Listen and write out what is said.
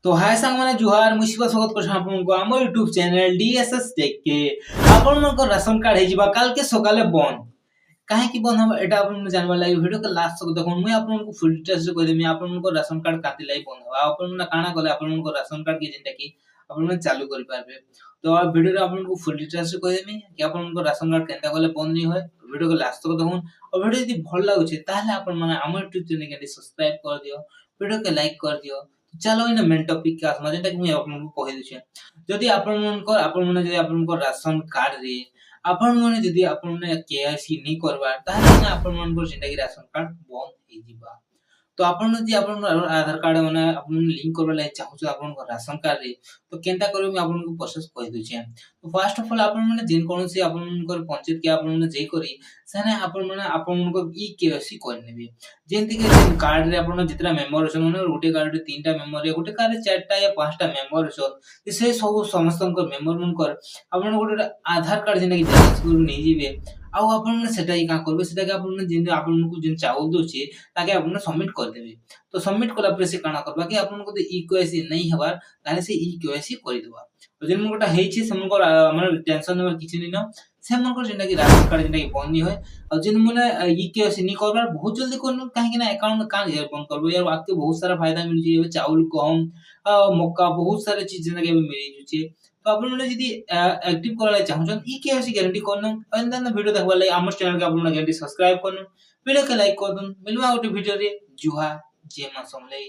तो हाय सांगମାନେ जुहार मुझ स्वागत कर आपनको आम यूट्यूब चैनल डीएसएस टेक के आपण मन को राशन कार्ड हेजिबा काल के सकाले बंद काहे की बंद हम एटा आपण जानबा लागि वीडियो के लास्ट तक देखो मुई आपण को फुल डिटेल्स से कह देमी आपण मन को राशन कार्ड काति लागि बंद हवा आपण मन काना कले आपण मन को राशन कार्ड के जेंटा की आपण मन चालू करि पारबे तो आ वीडियो रे आपण को फुल डिटेल्स से कह देमी कि आपण मन को राशन कार्ड केनता कले बंद नहीं होय वीडियो के लास्ट तक देखो और वीडियो यदि भल लागुचे ताहले आपण मन आम यूट्यूब चैनल के सब्सक्राइब कर दियो वीडियो के लाइक कर दियो चलो इन मेन टॉपिक के आसमा जेंटा कि मुई आपन को कहि दिछे जदि आपन मन जदि आपन को राशन कार्ड रे आपन मन जदि आपन मन केआईसी नहीं करबा ताहे आपन मन को जेंटा कि राशन कार्ड बंद हे जिबा तो आपन जदि आपन आधार कार्ड माने आपन लिंक करबा लागि चाहू आपन को राशन कार्ड रे तो केनता करबे मैं आपन को प्रोसेस कहि दिछे तो फर्स्ट ऑफ ऑल आपन मन जेन कोनोसी आपन को पंचायत के आपन मन जे करी सेने आपन मन को ई केआईसी कर नेबे जेंति के कार्ड रे आपन जितना मेंबर अछन माने गोटे कार्ड रे 3टा मेंबर या गोटे कार्ड रे 4टा या 5टा मेंबर अछन से सब समस्त मेंबर मन कर आपन गोटे आधार कार्ड जेना कि जेरॉक्स करू नै जिवे आ आपन सेटा ही का करबे सेटा के आपन जेन आपन को जेन चावल दोछे ताके आपन सबमिट कर देबे तो सबमिट कला पर से काना करबा कि आपन को ई केवाईसी नहीं हबार ताले से ई केवाईसी करि देबा तो जेन मन गोटा हेछि से मन को हमर टेंशन नंबर किछि नै न से मन को जेना कि राशन कार्ड जेना कि बंद नहीं होय और जिन माने ई केवाईसी नहीं करबार बहुत जल्दी करनो काहे कि ना अकाउंट में कान यार बंद करबो यार आपके बहुत सारा फायदा मिल जे चावल गहम मक्का बहुत सारे चीज जेना कि मिल जुचे तो आपन माने जदी एक्टिव करला चाहछन ई केवाईसी गारंटी करनो अंदर वीडियो देखबा लागि हमर चैनल के आपन गारंटी सब्सक्राइब करनो वीडियो के लाइक कर दन मिलवा गोटे वीडियो रे जुहा जे मा समले।